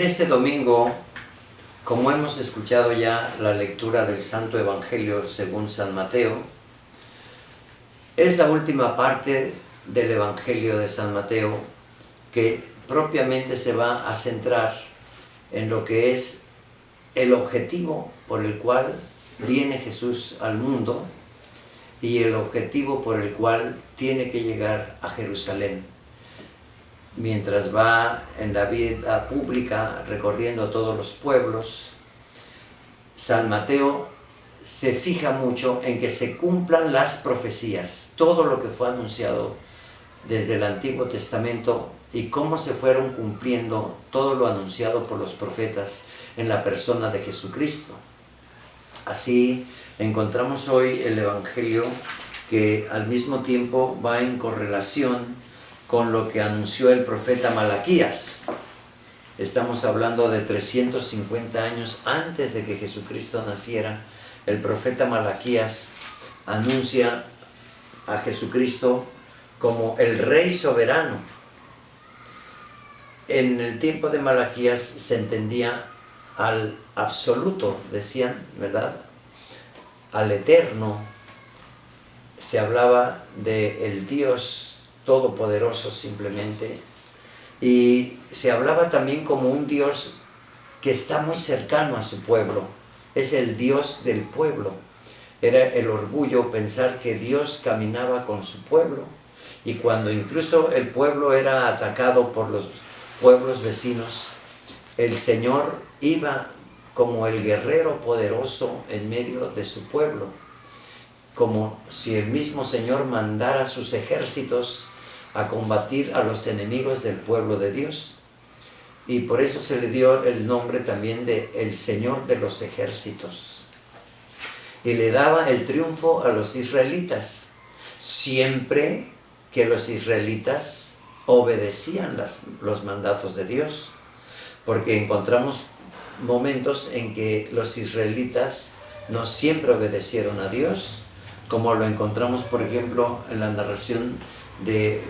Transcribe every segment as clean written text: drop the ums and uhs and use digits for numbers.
En este domingo, como hemos escuchado ya la lectura del Santo Evangelio según San Mateo, es la última parte del Evangelio de San Mateo que propiamente se va a centrar en lo que es el objetivo por el cual viene Jesús al mundo y el objetivo por el cual tiene que llegar a Jerusalén. Mientras va en la vida pública recorriendo todos los pueblos, San Mateo se fija mucho en que se cumplan las profecías, todo lo que fue anunciado desde el Antiguo Testamento y cómo se fueron cumpliendo todo lo anunciado por los profetas en la persona de Jesucristo. Así encontramos hoy el Evangelio que al mismo tiempo va en correlación con lo que anunció el profeta Malaquías. Estamos hablando de 350 años antes de que Jesucristo naciera. El profeta Malaquías anuncia a Jesucristo como el Rey soberano. En el tiempo de Malaquías se entendía al absoluto, decían, ¿verdad? Al eterno. Se hablaba del Dios todopoderoso simplemente, y se hablaba también como un Dios que está muy cercano a su pueblo, es el Dios del pueblo. Era el orgullo pensar que Dios caminaba con su pueblo, y cuando incluso el pueblo era atacado por los pueblos vecinos, el Señor iba como el guerrero poderoso en medio de su pueblo, como si el mismo Señor mandara sus ejércitos a combatir a los enemigos del pueblo de Dios. Y por eso se le dio el nombre también de el Señor de los ejércitos. Y le daba el triunfo a los israelitas, siempre que los israelitas obedecían los mandatos de Dios. Porque encontramos momentos en que los israelitas no siempre obedecieron a Dios, como lo encontramos, por ejemplo, en la narración del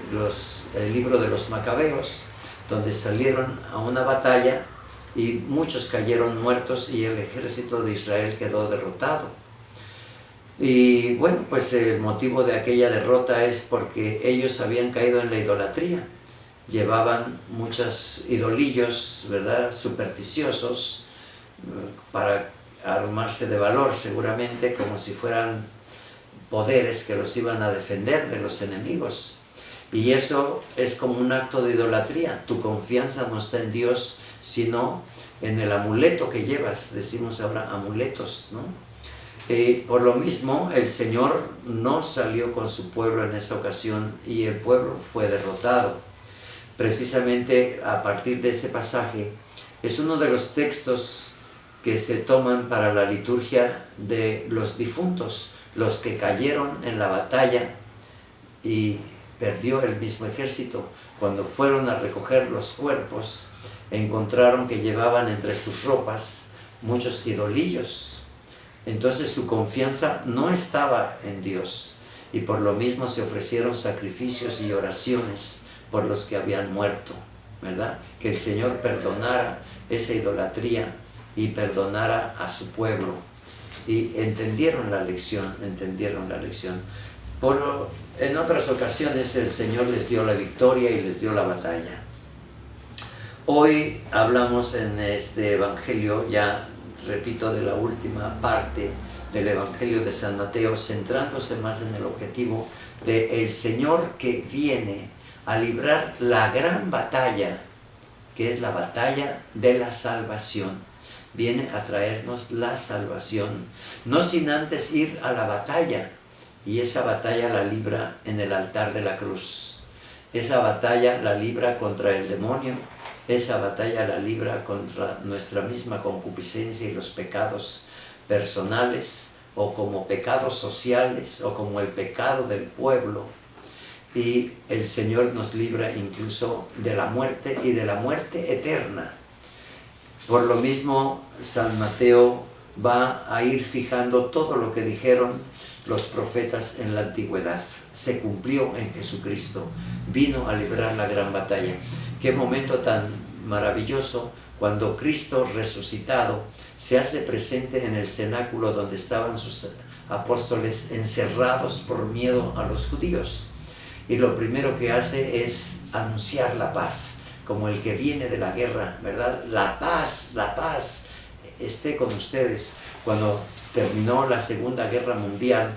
libro de los Macabeos, donde salieron a una batalla y muchos cayeron muertos y el ejército de Israel quedó derrotado. Y bueno, pues el motivo de aquella derrota es porque ellos habían caído en la idolatría. Llevaban muchos idolillos, ¿verdad?, supersticiosos, para armarse de valor seguramente, como si fueran poderes que los iban a defender de los enemigos. Y eso es como un acto de idolatría. Tu confianza no está en Dios, sino en el amuleto que llevas. Decimos ahora amuletos, ¿no? Por lo mismo, el Señor no salió con su pueblo en esa ocasión y el pueblo fue derrotado. Precisamente a partir de ese pasaje, es uno de los textos que se toman para la liturgia de los difuntos, los que cayeron en la batalla y perdió el mismo ejército. Cuando fueron a recoger los cuerpos, encontraron que llevaban entre sus ropas muchos idolillos. Entonces su confianza no estaba en Dios, y por lo mismo se ofrecieron sacrificios y oraciones por los que habían muerto, ¿verdad? Que el Señor perdonara esa idolatría y perdonara a su pueblo. Y entendieron la lección, en otras ocasiones el Señor les dio la victoria y les dio la batalla. Hoy hablamos en este Evangelio, ya repito, de la última parte del Evangelio de San Mateo, centrándose más en el objetivo de el Señor que viene a librar la gran batalla, que es la batalla de la salvación. Viene a traernos la salvación, no sin antes ir a la batalla, y esa batalla la libra en el altar de la cruz. Esa batalla la libra contra el demonio, esa batalla la libra contra nuestra misma concupiscencia y los pecados personales, o como pecados sociales, o como el pecado del pueblo. Y el Señor nos libra incluso de la muerte y de la muerte eterna. Por lo mismo, San Mateo va a ir fijando todo lo que dijeron los profetas en la antigüedad. Se cumplió en Jesucristo, vino a librar la gran batalla. Qué momento tan maravilloso cuando Cristo resucitado se hace presente en el cenáculo donde estaban sus apóstoles encerrados por miedo a los judíos. Y lo primero que hace es anunciar la paz, como el que viene de la guerra, ¿verdad? La paz esté con ustedes. Cuando terminó la Segunda Guerra Mundial,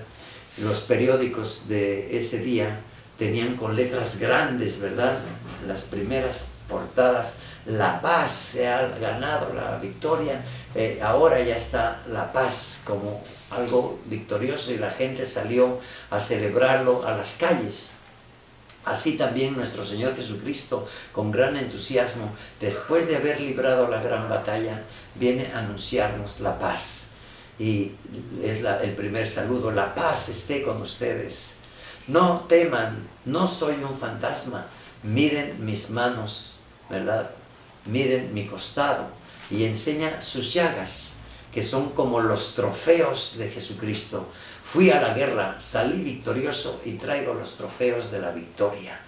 los periódicos de ese día tenían con letras grandes, ¿verdad? Las primeras portadas: la paz, se ha ganado la victoria, ahora ya está la paz como algo victorioso, y la gente salió a celebrarlo a las calles. Así también nuestro Señor Jesucristo, con gran entusiasmo, después de haber librado la gran batalla, viene a anunciarnos la paz. Y es el primer saludo: la paz esté con ustedes. No teman, no soy un fantasma, miren mis manos, ¿verdad? Miren mi costado. Y enseña sus llagas, que son como los trofeos de Jesucristo. Fui a la guerra, salí victorioso y traigo los trofeos de la victoria.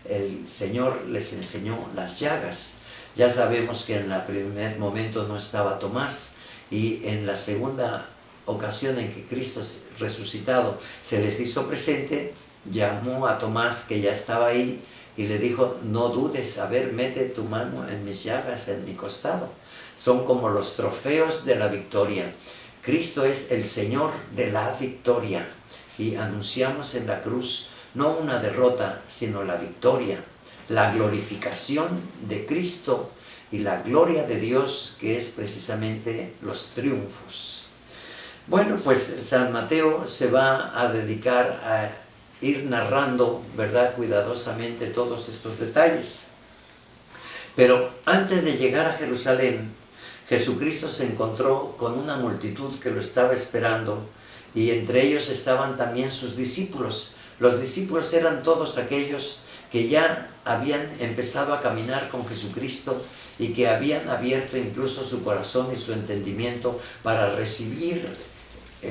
El Señor les enseñó las llagas. Ya sabemos que en el primer momento no estaba Tomás, y en la segunda ocasión en que Cristo resucitado se les hizo presente, llamó a Tomás, que ya estaba ahí, y le dijo: no dudes, a ver, mete tu mano en mis llagas, en mi costado. Son como los trofeos de la victoria. Cristo es el Señor de la victoria, y anunciamos en la cruz no una derrota, sino la victoria, la glorificación de Cristo y la gloria de Dios, que es precisamente los triunfos. Bueno, pues San Mateo se va a dedicar a ir narrando, ¿verdad?, cuidadosamente todos estos detalles. Pero antes de llegar a Jerusalén, Jesucristo se encontró con una multitud que lo estaba esperando, y entre ellos estaban también sus discípulos. Los discípulos eran todos aquellos que ya habían empezado a caminar con Jesucristo y que habían abierto incluso su corazón y su entendimiento para recibir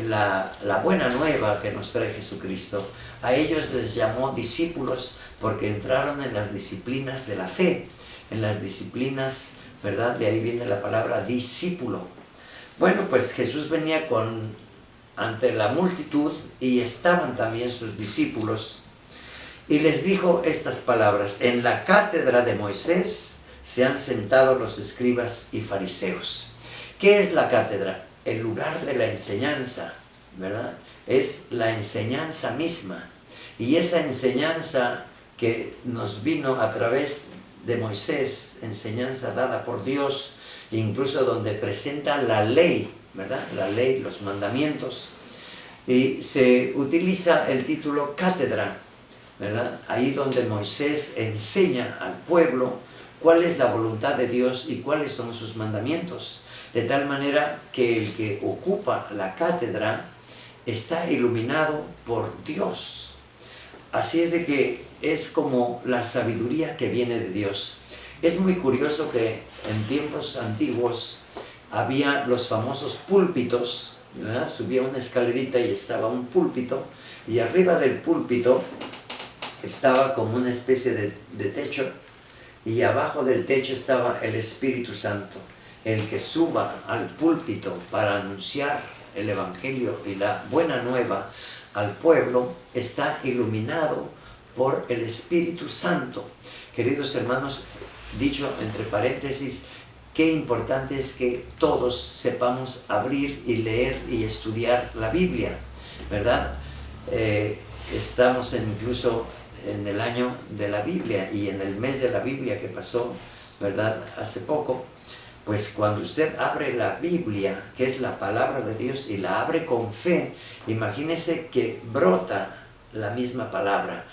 la buena nueva que nos trae Jesucristo. A ellos les llamó discípulos porque entraron en las disciplinas de la fe, en las disciplinas, ¿verdad? De ahí viene la palabra discípulo. Bueno, pues Jesús venía ante la multitud, y estaban también sus discípulos, y les dijo estas palabras: en la cátedra de Moisés se han sentado los escribas y fariseos. ¿Qué es la cátedra? El lugar de la enseñanza, ¿verdad? Es la enseñanza misma, y esa enseñanza que nos vino a través de Moisés, enseñanza dada por Dios, incluso donde presenta la ley, ¿verdad? La ley, los mandamientos, y se utiliza el título cátedra, ¿verdad? Ahí donde Moisés enseña al pueblo cuál es la voluntad de Dios y cuáles son sus mandamientos, de tal manera que el que ocupa la cátedra está iluminado por Dios. Así es de que es como la sabiduría que viene de Dios. Es muy curioso que en tiempos antiguos había los famosos púlpitos, ¿verdad? Subía una escalerita y estaba un púlpito, y arriba del púlpito estaba como una especie de techo, y abajo del techo estaba el Espíritu Santo. El que suba al púlpito para anunciar el Evangelio y la buena nueva al pueblo está iluminado por el Espíritu Santo. Queridos hermanos, dicho entre paréntesis, qué importante es que todos sepamos abrir y leer y estudiar la Biblia, ¿verdad? Estamos incluso en el año de la Biblia y en el mes de la Biblia que pasó, ¿verdad?, hace poco. Pues cuando usted abre la Biblia, que es la palabra de Dios, y la abre con fe, imagínese que brota la misma palabra,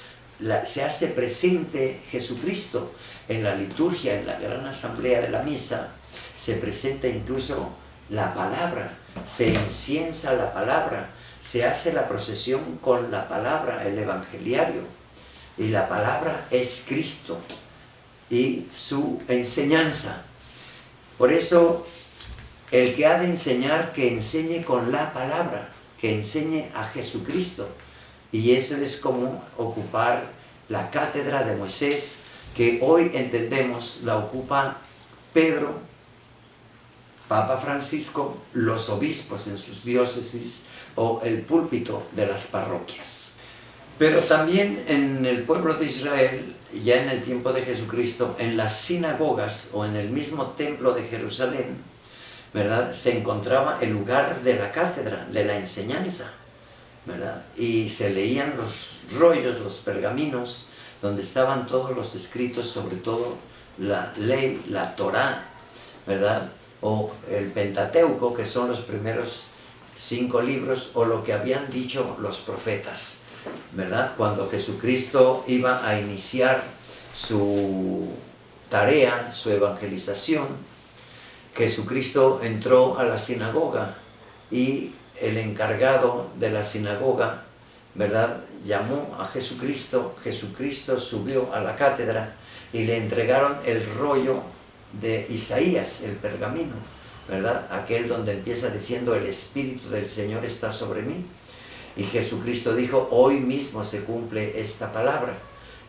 se hace presente Jesucristo en la liturgia, en la gran asamblea de la misa, se presenta incluso la palabra, se inciensa la palabra, se hace la procesión con la palabra, el evangeliario, y la palabra es Cristo y su enseñanza. Por eso, el que ha de enseñar, que enseñe con la palabra, que enseñe a Jesucristo. Y eso es como ocupar la cátedra de Moisés, que hoy entendemos la ocupa Pedro, Papa Francisco, los obispos en sus diócesis o el púlpito de las parroquias. Pero también en el pueblo de Israel, ya en el tiempo de Jesucristo, en las sinagogas o en el mismo templo de Jerusalén, ¿verdad?, se encontraba el lugar de la cátedra, de la enseñanza, ¿verdad? Y se leían los rollos, los pergaminos, donde estaban todos los escritos, sobre todo la ley, la Torá, ¿verdad?, o el Pentateuco, que son los primeros 5 libros, o lo que habían dicho los profetas, ¿verdad? Cuando Jesucristo iba a iniciar su tarea, su evangelización, Jesucristo entró a la sinagoga y el encargado de la sinagoga, ¿verdad?, llamó a Jesucristo. Jesucristo subió a la cátedra y le entregaron el rollo de Isaías, el pergamino, ¿verdad?, aquel donde empieza diciendo: el Espíritu del Señor está sobre mí. Y Jesucristo dijo: hoy mismo se cumple esta palabra.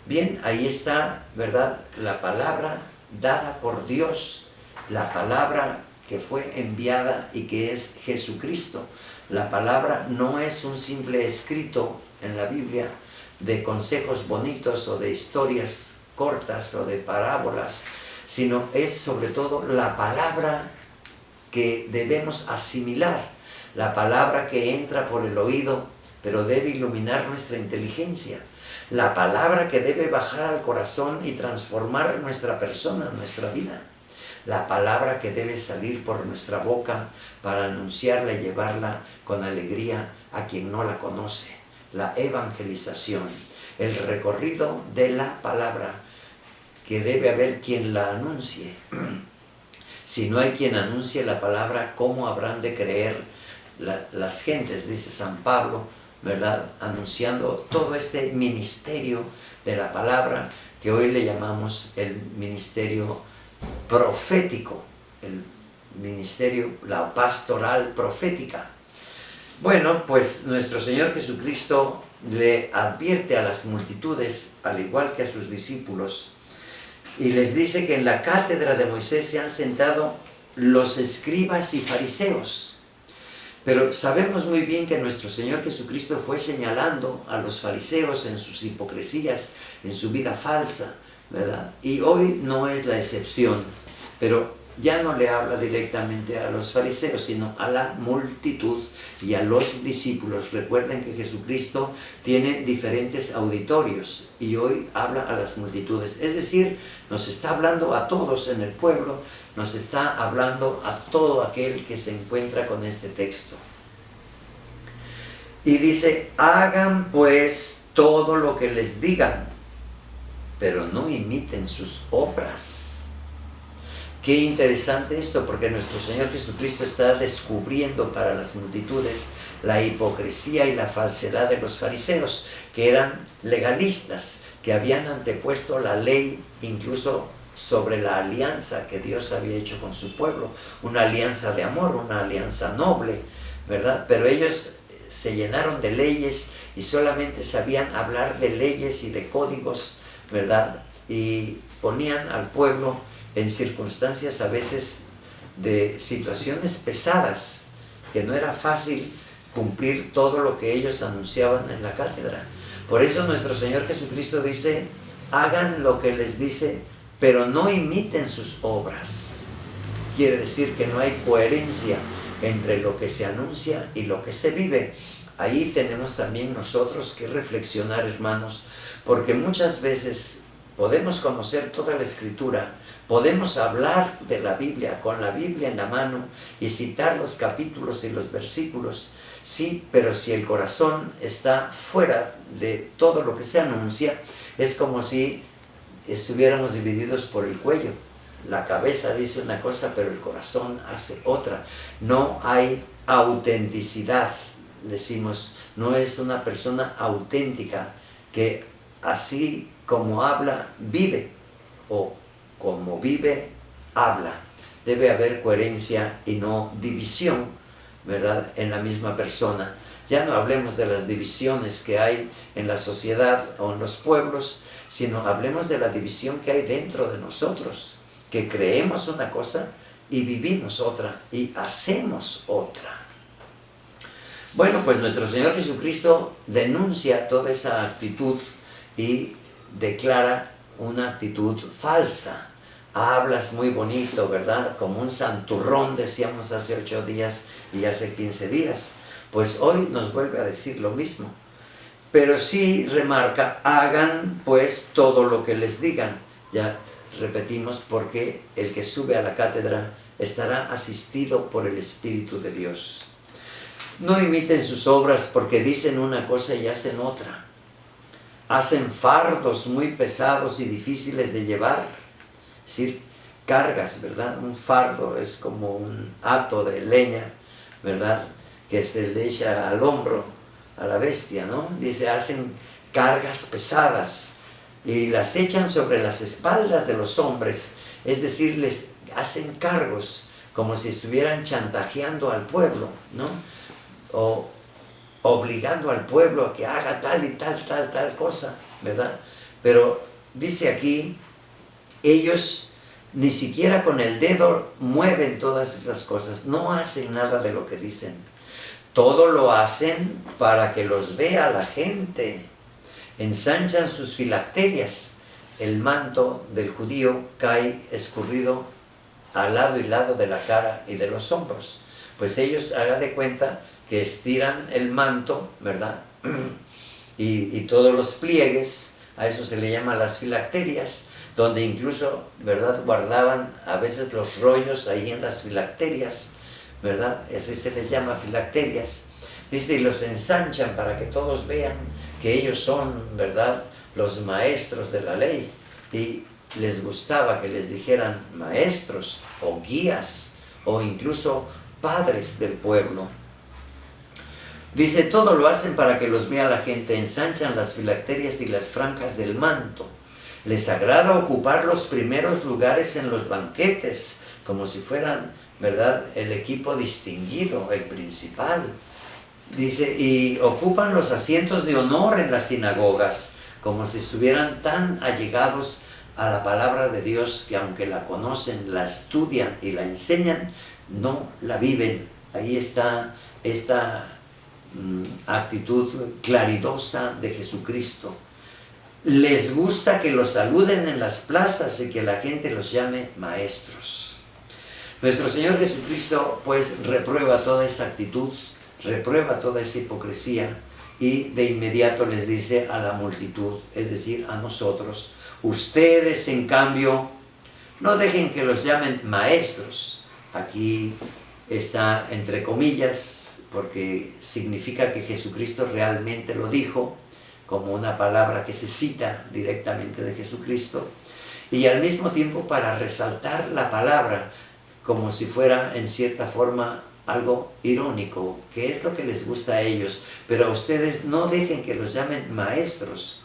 Bien, ahí está, ¿verdad?, la palabra dada por Dios, la palabra que fue enviada y que es Jesucristo. La palabra no es un simple escrito en la Biblia de consejos bonitos o de historias cortas o de parábolas, sino es sobre todo la palabra que debemos asimilar, la palabra que entra por el oído, pero debe iluminar nuestra inteligencia, la palabra que debe bajar al corazón y transformar nuestra persona, nuestra vida, la palabra que debe salir por nuestra boca para anunciarla y llevarla con alegría a quien no la conoce, la evangelización, el recorrido de la palabra, que debe haber quien la anuncie. Si no hay quien anuncie la palabra, ¿cómo habrán de creer las gentes? Dice San Pablo, ¿verdad?, anunciando todo este ministerio de la palabra, que hoy le llamamos el ministerio profético, el ministerio, la pastoral profética. Bueno, pues nuestro Señor Jesucristo le advierte a las multitudes, al igual que a sus discípulos, y les dice que en la cátedra de Moisés se han sentado los escribas y fariseos. Pero sabemos muy bien que nuestro Señor Jesucristo fue señalando a los fariseos en sus hipocresías, en su vida falsa, ¿verdad? Y hoy no es la excepción, pero ya no le habla directamente a los fariseos, sino a la multitud y a los discípulos. Recuerden que Jesucristo tiene diferentes auditorios y hoy habla a las multitudes. Es decir, nos está hablando a todos en el pueblo, nos está hablando a todo aquel que se encuentra con este texto. Y dice: hagan pues todo lo que les digan, pero no imiten sus obras. Qué interesante esto, porque nuestro Señor Jesucristo está descubriendo para las multitudes la hipocresía y la falsedad de los fariseos, que eran legalistas, que habían antepuesto la ley incluso sobre la alianza que Dios había hecho con su pueblo, una alianza de amor, una alianza noble, ¿verdad? Pero ellos se llenaron de leyes y solamente sabían hablar de leyes y de códigos, ¿verdad? Y ponían al pueblo en circunstancias a veces de situaciones pesadas, que no era fácil cumplir todo lo que ellos anunciaban en la cátedra. Por eso nuestro Señor Jesucristo dice: hagan lo que les dice, pero no imiten sus obras. Quiere decir que no hay coherencia entre lo que se anuncia y lo que se vive. Ahí tenemos también nosotros que reflexionar, hermanos, porque muchas veces podemos conocer toda la Escritura, podemos hablar de la Biblia con la Biblia en la mano y citar los capítulos y los versículos, sí, pero si el corazón está fuera de todo lo que se anuncia, es como si estuviéramos divididos por el cuello. La cabeza dice una cosa, pero el corazón hace otra. No hay autenticidad, decimos, no es una persona auténtica que así como habla, vive, o como vive, habla. Debe haber coherencia y no división, ¿verdad?, en la misma persona. Ya no hablemos de las divisiones que hay en la sociedad o en los pueblos, sino hablemos de la división que hay dentro de nosotros, que creemos una cosa y vivimos otra y hacemos otra. Bueno, pues nuestro Señor Jesucristo denuncia toda esa actitud y declara una actitud falsa. Hablas muy bonito, ¿verdad? Como un santurrón, decíamos hace 8 días y hace 15 días. Pues hoy nos vuelve a decir lo mismo. Pero sí remarca, hagan pues todo lo que les digan. Ya repetimos, porque el que sube a la cátedra estará asistido por el Espíritu de Dios. No imiten sus obras, porque dicen una cosa y hacen otra. Hacen fardos muy pesados y difíciles de llevar, es decir, cargas, ¿verdad? Un fardo es como un hato de leña, ¿verdad?, que se le echa al hombro a la bestia, ¿no? Dice, hacen cargas pesadas y las echan sobre las espaldas de los hombres, es decir, les hacen cargos como si estuvieran chantajeando al pueblo, ¿no? O obligando al pueblo a que haga tal y tal cosa, ¿verdad? Pero dice aquí, ellos ni siquiera con el dedo mueven todas esas cosas, no hacen nada de lo que dicen. Todo lo hacen para que los vea la gente. Ensanchan sus filacterias. El manto del judío cae escurrido al lado y lado de la cara y de los hombros. Pues ellos, hagan de cuenta que estiran el manto, ¿verdad? y todos los pliegues, a eso se le llama las filacterias, donde incluso, ¿verdad?, guardaban a veces los rollos ahí en las filacterias, ¿verdad? Así se les llama filacterias. Dice, y los ensanchan para que todos vean que ellos son, ¿verdad?, los maestros de la ley. Y les gustaba que les dijeran maestros o guías o incluso padres del pueblo. Dice, todo lo hacen para que los vea la gente, ensanchan las filacterias y las franjas del manto. Les agrada ocupar los primeros lugares en los banquetes, como si fueran, ¿verdad?, el equipo distinguido, el principal. Dice, y ocupan los asientos de honor en las sinagogas, como si estuvieran tan allegados a la palabra de Dios que aunque la conocen, la estudian y la enseñan, no la viven. Ahí está esta actitud claridosa de Jesucristo. Les gusta que los saluden en las plazas y que la gente los llame maestros. Nuestro Señor Jesucristo pues reprueba toda esa actitud, reprueba toda esa hipocresía y de inmediato les dice a la multitud, es decir, a nosotros, ustedes en cambio no dejen que los llamen maestros. Aquí está entre comillas porque significa que Jesucristo realmente lo dijo, como una palabra que se cita directamente de Jesucristo, y al mismo tiempo para resaltar la palabra como si fuera en cierta forma algo irónico, que es lo que les gusta a ellos, pero a ustedes no dejen que los llamen maestros,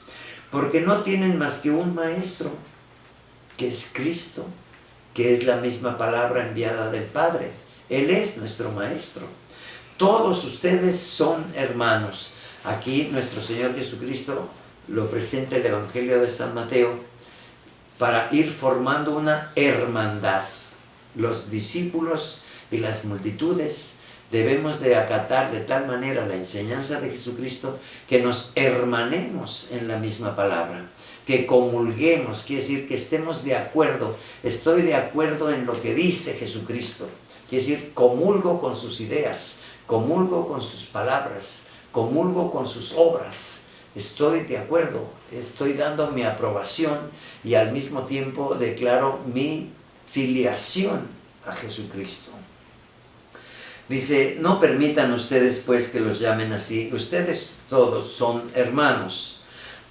porque no tienen más que un maestro, que es Cristo, que es la misma palabra enviada del Padre. Él es nuestro maestro. Todos ustedes son hermanos. Aquí nuestro Señor Jesucristo lo presenta el Evangelio de San Mateo para ir formando una hermandad. Los discípulos y las multitudes debemos de acatar de tal manera la enseñanza de Jesucristo que nos hermanemos en la misma palabra, que comulguemos, quiere decir que estemos de acuerdo. Estoy de acuerdo en lo que dice Jesucristo, quiere decir comulgo con sus ideas, comulgo con sus palabras, comulgo con sus obras, estoy de acuerdo, estoy dando mi aprobación y al mismo tiempo declaro mi filiación a Jesucristo. Dice, no permitan ustedes pues que los llamen así, ustedes todos son hermanos.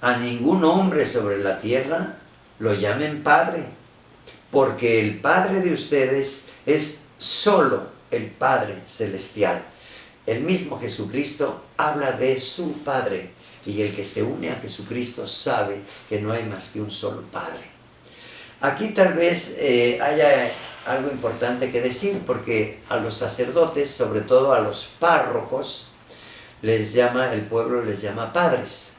A ningún hombre sobre la tierra lo llamen Padre, porque el Padre de ustedes es solo el Padre Celestial. El mismo Jesucristo habla de su Padre, y el que se une a Jesucristo sabe que no hay más que un solo Padre. Aquí tal vez haya algo importante que decir, porque a los sacerdotes, sobre todo a los párrocos, el pueblo les llama padres.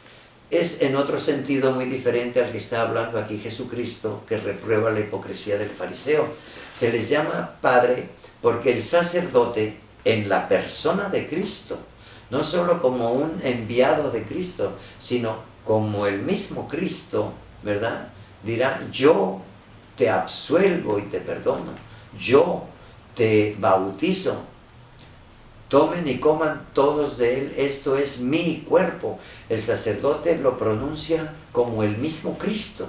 Es en otro sentido muy diferente al que está hablando aquí Jesucristo, que reprueba la hipocresía del fariseo. Se les llama Padre porque el sacerdote, en la persona de Cristo, no solo como un enviado de Cristo, sino como el mismo Cristo, ¿verdad? Dirá: yo te absuelvo y te perdono, yo te bautizo, tomen y coman todos de él, esto es mi cuerpo. El sacerdote lo pronuncia como el mismo Cristo,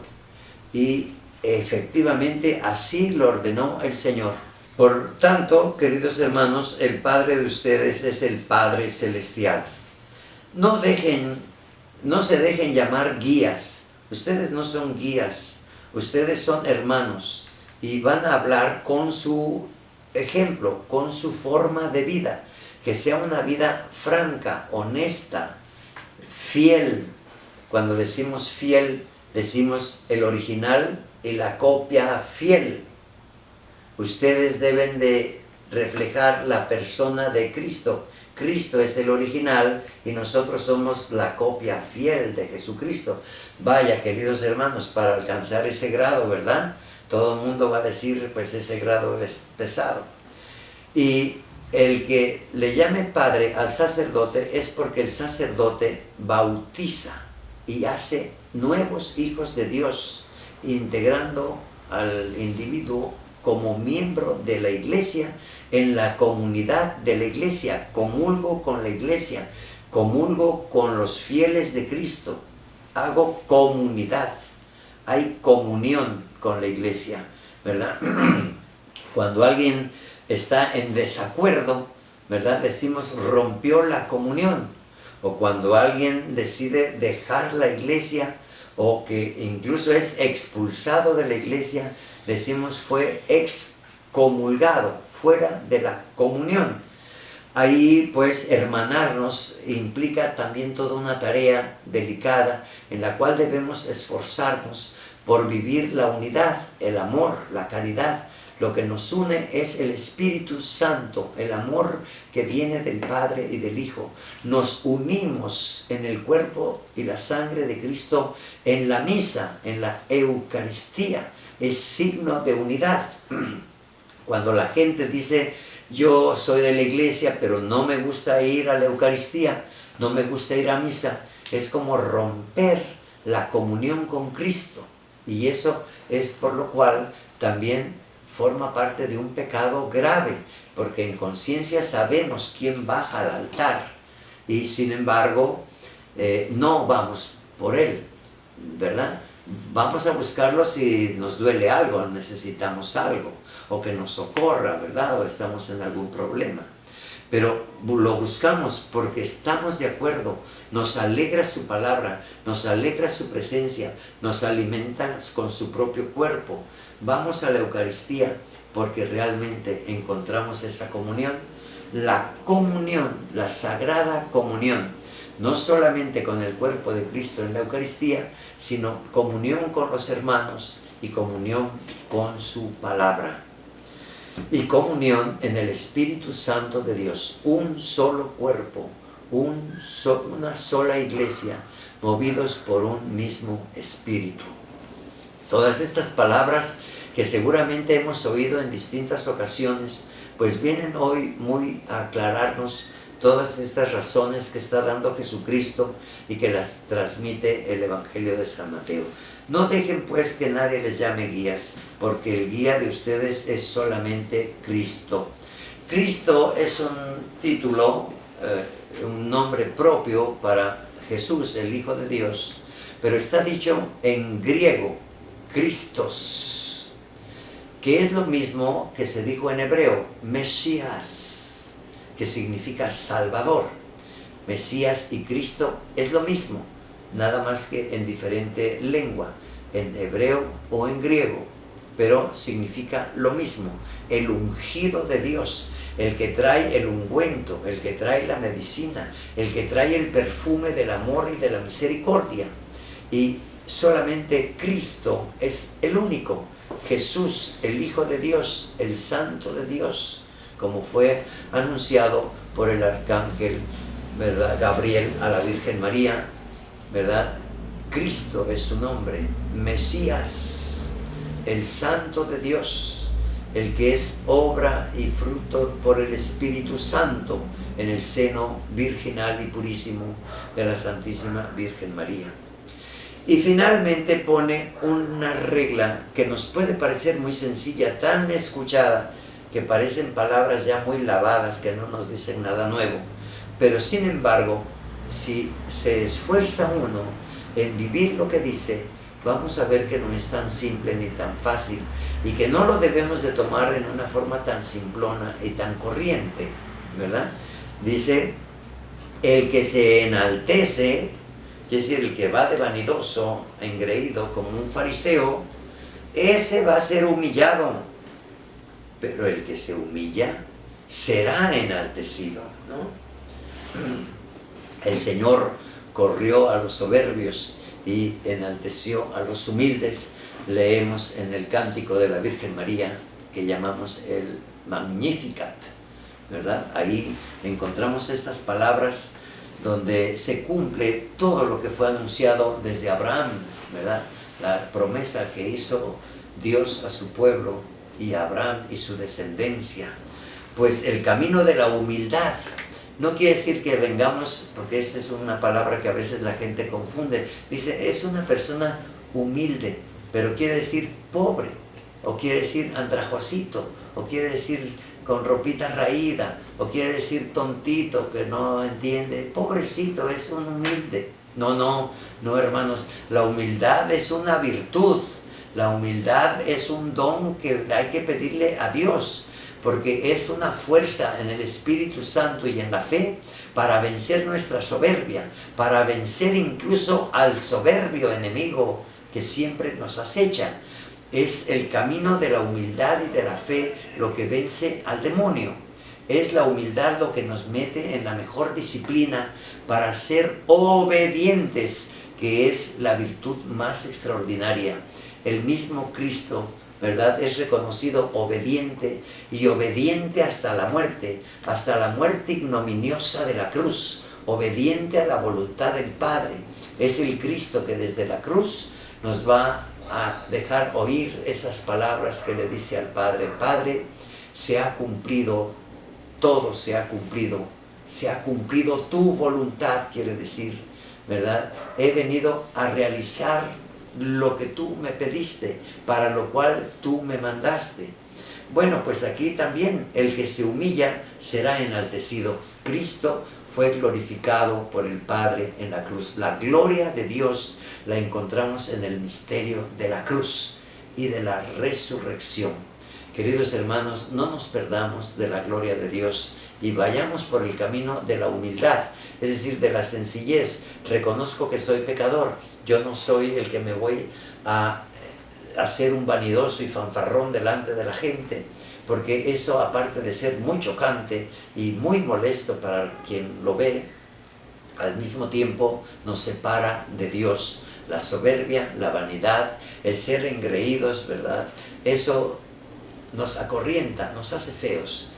y efectivamente así lo ordenó el Señor. Por tanto, queridos hermanos, el Padre de ustedes es el Padre Celestial. No se dejen llamar guías. Ustedes no son guías, ustedes son hermanos, y van a hablar con su ejemplo, con su forma de vida, que sea una vida franca, honesta, fiel. Cuando decimos fiel, decimos el original y la copia fiel. Ustedes deben de reflejar la persona de Cristo. Cristo es el original y nosotros somos la copia fiel de Jesucristo. Vaya, queridos hermanos, para alcanzar ese grado, ¿verdad? Todo el mundo va a decir, pues ese grado es pesado. Y el que le llame Padre al sacerdote es porque el sacerdote bautiza y hace nuevos hijos de Dios, integrando al individuo como miembro de la iglesia, en la comunidad de la iglesia. Comulgo con la iglesia, comulgo con los fieles de Cristo, hago comunidad, hay comunión con la iglesia, ¿verdad? Cuando alguien está en desacuerdo, ¿verdad?, decimos rompió la comunión. O cuando alguien decide dejar la iglesia, o que incluso es expulsado de la iglesia, decimos fue excomulgado, fuera de la comunión. Ahí pues hermanarnos implica también toda una tarea delicada en la cual debemos esforzarnos por vivir la unidad, el amor, la caridad. Lo que nos une es el Espíritu Santo, el amor que viene del Padre y del Hijo. Nos unimos en el cuerpo y la sangre de Cristo en la misa, en la Eucaristía. Es signo de unidad. Cuando la gente dice: yo soy de la iglesia, pero no me gusta ir a la Eucaristía, no me gusta ir a misa, es como romper la comunión con Cristo. Y eso es por lo cual también forma parte de un pecado grave, porque en conciencia sabemos quién baja al altar, y sin embargo no vamos por él, ¿verdad? Vamos a buscarlo si nos duele algo, necesitamos algo, o que nos socorra, ¿verdad?, o estamos en algún problema. Pero lo buscamos porque estamos de acuerdo, nos alegra su palabra, nos alegra su presencia, nos alimenta con su propio cuerpo. Vamos a la Eucaristía porque realmente encontramos esa comunión, la sagrada comunión, no solamente con el cuerpo de Cristo en la Eucaristía, sino comunión con los hermanos y comunión con su palabra. Y comunión en el Espíritu Santo de Dios, un solo cuerpo, una sola iglesia, movidos por un mismo Espíritu. Todas estas palabras que seguramente hemos oído en distintas ocasiones, pues vienen hoy muy a aclararnos todas estas razones que está dando Jesucristo y que las transmite el Evangelio de San Mateo. No dejen pues que nadie les llame guías, porque el guía de ustedes es solamente Cristo. Cristo es un título, un nombre propio para Jesús, el Hijo de Dios, pero está dicho en griego, Christos, que es lo mismo que se dijo en hebreo, Mesías, que significa Salvador. Mesías y Cristo es lo mismo, nada más que en diferente lengua, en hebreo o en griego, pero significa lo mismo, el ungido de Dios, el que trae el ungüento, el que trae la medicina, el que trae el perfume del amor y de la misericordia. Y solamente Cristo es el único, Jesús, el Hijo de Dios, el Santo de Dios, como fue anunciado por el arcángel, ¿verdad?, Gabriel a la Virgen María, ¿verdad? Cristo es su nombre, Mesías, el Santo de Dios, el que es obra y fruto por el Espíritu Santo en el seno virginal y purísimo de la Santísima Virgen María. Y finalmente pone una regla que nos puede parecer muy sencilla, tan escuchada, que parecen palabras ya muy lavadas, que no nos dicen nada nuevo. Pero sin embargo, si se esfuerza uno en vivir lo que dice, vamos a ver que no es tan simple ni tan fácil, y que no lo debemos de tomar en una forma tan simplona y tan corriente, ¿verdad? Dice, el que se enaltece, es decir, el que va de vanidoso, engreído, como un fariseo, ese va a ser humillado, pero el que se humilla será enaltecido, ¿no? El Señor corrió a los soberbios y enalteció a los humildes. Leemos en el cántico de la Virgen María, que llamamos el Magnificat, ¿verdad? Ahí encontramos estas palabras donde se cumple todo lo que fue anunciado desde Abraham, ¿verdad? La promesa que hizo Dios a su pueblo y a Abraham y su descendencia. Pues el camino de la humildad no quiere decir que vengamos, porque esa es una palabra que a veces la gente confunde. Dice, es una persona humilde, pero quiere decir pobre, o quiere decir andrajosito, o quiere decir con ropita raída, o quiere decir tontito, que no entiende. Pobrecito, es un humilde. No, hermanos, la humildad es una virtud, la humildad es un don que hay que pedirle a Dios, porque es una fuerza en el Espíritu Santo y en la fe para vencer nuestra soberbia, para vencer incluso al soberbio enemigo que siempre nos acecha. Es el camino de la humildad y de la fe lo que vence al demonio. Es la humildad lo que nos mete en la mejor disciplina para ser obedientes, que es la virtud más extraordinaria. El mismo Cristo, ¿verdad?, es reconocido obediente, y obediente hasta la muerte ignominiosa de la cruz, obediente a la voluntad del Padre. Es el Cristo que desde la cruz nos va a dejar oír esas palabras que le dice al Padre: Padre, se ha cumplido, todo se ha cumplido tu voluntad, quiere decir, ¿verdad? He venido a realizar lo que tú me pediste, para lo cual tú me mandaste. Bueno, pues aquí también el que se humilla será enaltecido. Cristo fue glorificado por el Padre en la cruz. La gloria de Dios la encontramos en el misterio de la cruz y de la resurrección. Queridos hermanos, no nos perdamos de la gloria de Dios y vayamos por el camino de la humildad, es decir, de la sencillez. Reconozco que soy pecador. Yo no soy el que me voy a hacer un vanidoso y fanfarrón delante de la gente, porque eso, aparte de ser muy chocante y muy molesto para quien lo ve, al mismo tiempo nos separa de Dios. La soberbia, la vanidad, el ser engreídos, ¿verdad? Eso nos acorrienta, nos hace feos.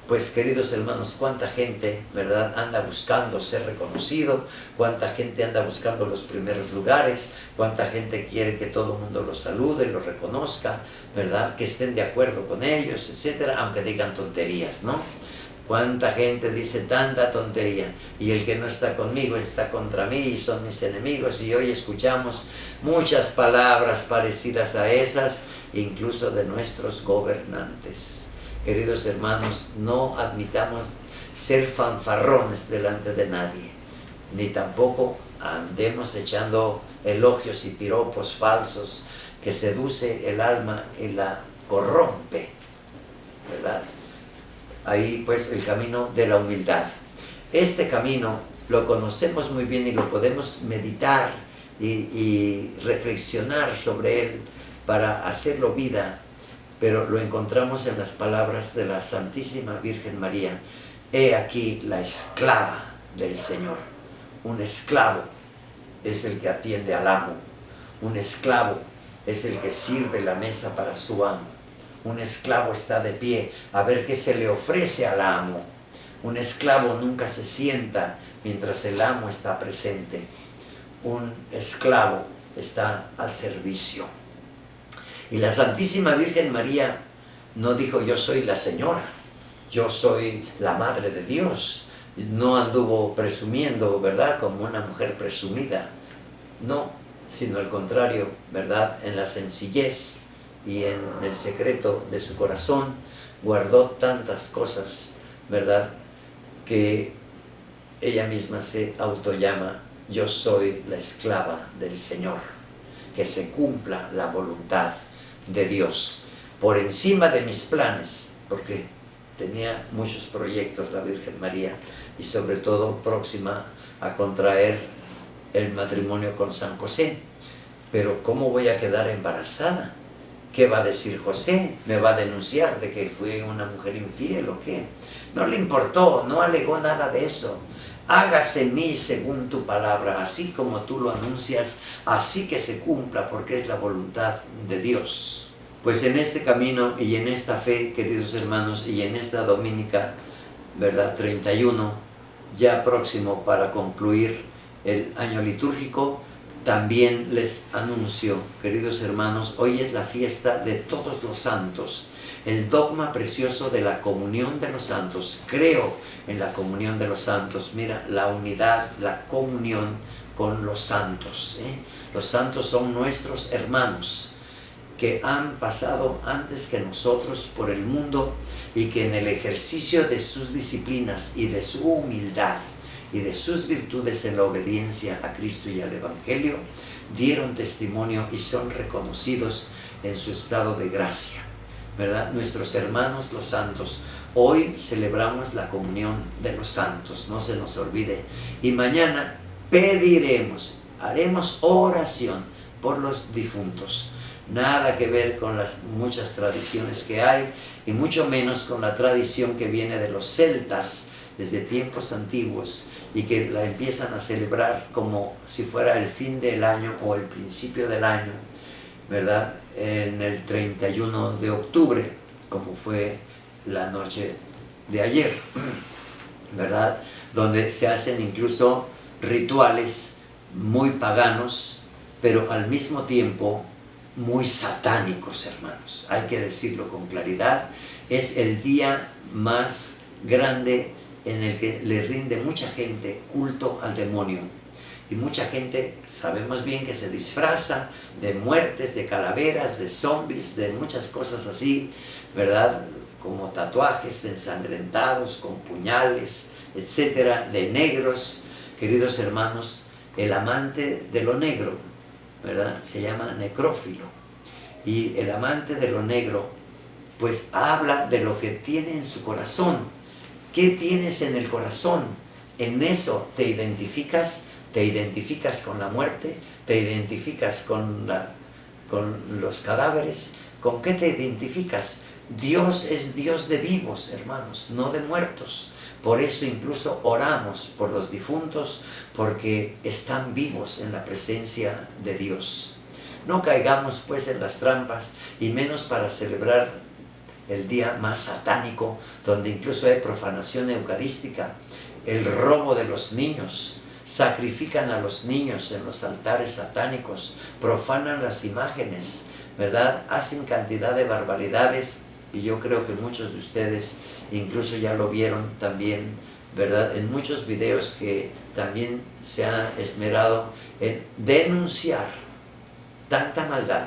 Pues, queridos hermanos, cuánta gente, ¿verdad?, anda buscando ser reconocido, cuánta gente anda buscando los primeros lugares, cuánta gente quiere que todo el mundo los salude, los reconozca, ¿verdad?, que estén de acuerdo con ellos, etcétera, aunque digan tonterías, ¿no? Cuánta gente dice tanta tontería, y el que no está conmigo está contra mí, y son mis enemigos. Y hoy escuchamos muchas palabras parecidas a esas, incluso de nuestros gobernantes. Queridos hermanos, no admitamos ser fanfarrones delante de nadie, ni tampoco andemos echando elogios y piropos falsos que seduce el alma y la corrompe, ¿verdad? Ahí pues el camino de la humildad. Este camino lo conocemos muy bien y lo podemos meditar y reflexionar sobre él para hacerlo vida, pero lo encontramos en las palabras de la Santísima Virgen María. He aquí la esclava del Señor. Un esclavo es el que atiende al amo. Un esclavo es el que sirve la mesa para su amo. Un esclavo está de pie a ver qué se le ofrece al amo. Un esclavo nunca se sienta mientras el amo está presente. Un esclavo está al servicio. Y la Santísima Virgen María No dijo yo soy la señora, yo soy la madre de Dios. No anduvo presumiendo, ¿verdad?, como una mujer presumida. No, sino al contrario, ¿verdad?, en la sencillez y en el secreto de su corazón guardó tantas cosas, ¿verdad?, que ella misma se autollama: yo soy la esclava del Señor, que se cumpla la voluntad de Dios por encima de mis planes, porque tenía muchos proyectos la Virgen María, y sobre todo próxima a contraer el matrimonio con San José. Pero ¿cómo voy a quedar embarazada? ¿Qué va a decir José? ¿Me va a denunciar de que fui una mujer infiel o qué? No le importó, no alegó nada de eso. Hágase en mí según tu palabra, así como tú lo anuncias, así que se cumpla, porque es la voluntad de Dios. Pues en este camino y en esta fe, queridos hermanos, y en esta dominica, ¿verdad?, 31, ya próximo para concluir el año litúrgico, también les anuncio, queridos hermanos, hoy es la fiesta de todos los santos, el dogma precioso de la comunión de los santos. Creo en la comunión de los santos. Mira, la unidad, la comunión con los santos, ¿eh? Los santos son nuestros hermanos que han pasado antes que nosotros por el mundo y que en el ejercicio de sus disciplinas y de su humildad y de sus virtudes en la obediencia a Cristo y al Evangelio, dieron testimonio y son reconocidos en su estado de gracia, ¿verdad? Nuestros hermanos los santos. Hoy celebramos la comunión de los santos, no se nos olvide. Y mañana pediremos, haremos oración por los difuntos. Nada que ver con las muchas tradiciones que hay, y mucho menos con la tradición que viene de los celtas desde tiempos antiguos, y que la empiezan a celebrar como si fuera el fin del año o el principio del año, ¿verdad?, en el 31 de octubre, como fue la noche de ayer, ¿verdad?, donde se hacen incluso rituales muy paganos, pero al mismo tiempo muy satánicos, hermanos. Hay que decirlo con claridad. Es el día más grande en el que le rinde mucha gente culto al demonio. Y mucha gente, sabemos bien, que se disfraza de muertes, de calaveras, de zombies, de muchas cosas así, ¿verdad?, como tatuajes ensangrentados, con puñales, etcétera, de negros. Queridos hermanos, el amante de lo negro, ¿verdad?, se llama necrófilo. Y el amante de lo negro, pues habla de lo que tiene en su corazón. ¿Qué tienes en el corazón? En eso te identificas con la muerte, te identificas con los cadáveres. ¿Con qué te identificas? Dios es Dios de vivos, hermanos, no de muertos. Por eso incluso oramos por los difuntos, porque están vivos en la presencia de Dios. No caigamos pues en las trampas, y menos para celebrar el día más satánico, donde incluso hay profanación eucarística, el robo de los niños. Sacrifican a los niños en los altares satánicos, profanan las imágenes, ¿verdad?, hacen cantidad de barbaridades, y yo creo que muchos de ustedes incluso ya lo vieron también, ¿verdad?, en muchos videos que también se ha esmerado en denunciar tanta maldad.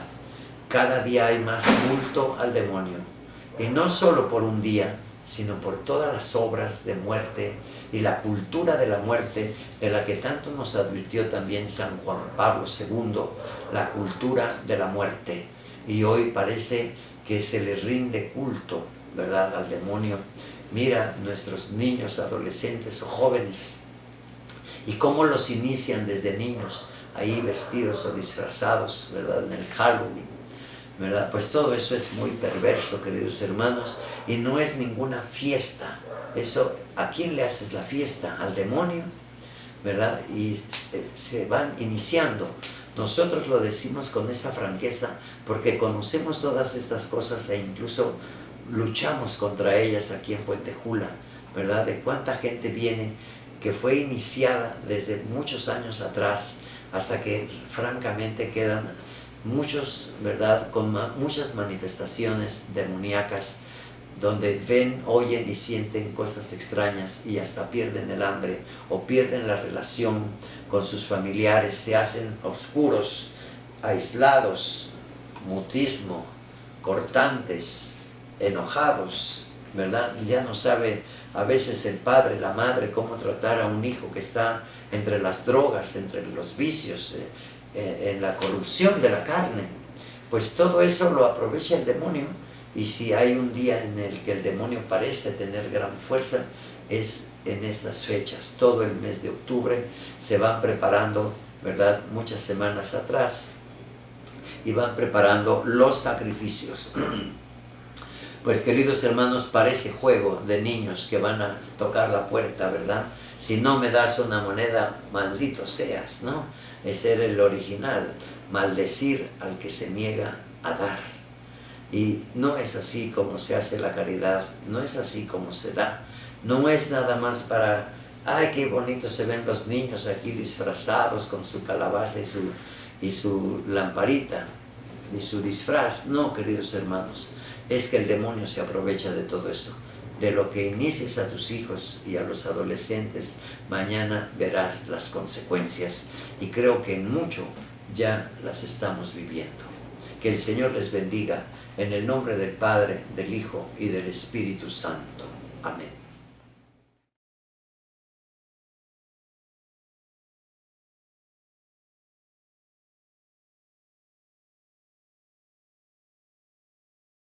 Cada día hay más culto al demonio, y no solo por un día, sino por todas las obras de muerte y la cultura de la muerte, de la que tanto nos advirtió también San Juan Pablo II, la cultura de la muerte. Y hoy parece que se le rinde culto, ¿verdad?, al demonio. Mira nuestros niños, adolescentes o jóvenes, y cómo los inician desde niños, ahí vestidos o disfrazados, ¿verdad?, en el Halloween, ¿verdad? Pues todo eso es muy perverso, queridos hermanos, y no es ninguna fiesta. Eso, ¿a quién le haces la fiesta? Al demonio, ¿verdad? Y se van iniciando. Nosotros lo decimos con esa franqueza porque conocemos todas estas cosas, e incluso luchamos contra ellas aquí en Puentejula, ¿verdad? De cuánta gente viene que fue iniciada desde muchos años atrás, hasta que francamente quedan muchos, ¿verdad?, con muchas manifestaciones demoníacas, donde ven, oyen y sienten cosas extrañas y hasta pierden el hambre o pierden la relación con sus familiares, se hacen oscuros, aislados, mutismo, cortantes, enojados, ¿verdad? Ya no sabe a veces el padre, la madre, cómo tratar a un hijo que está entre las drogas, entre los vicios, en la corrupción de la carne. Pues todo eso lo aprovecha el demonio. Y si hay un día en el que el demonio parece tener gran fuerza, es en estas fechas. Todo el mes de octubre se van preparando, ¿verdad?, muchas semanas atrás, y van preparando los sacrificios. Pues, queridos hermanos, parece juego de niños que van a tocar la puerta, ¿verdad? Si no me das una moneda, maldito seas, ¿no? Ese era el original, maldecir al que se niega a dar. Y no es así como se hace la caridad, no es así como se da. No es nada más para, ay, qué bonito se ven los niños aquí disfrazados con su calabaza y su lamparita y su disfraz. No, queridos hermanos, es que el demonio se aprovecha de todo eso. De lo que inicies a tus hijos y a los adolescentes, mañana verás las consecuencias. Y creo que en mucho ya las estamos viviendo. Que el Señor les bendiga. En el nombre del Padre, del Hijo y del Espíritu Santo. Amén.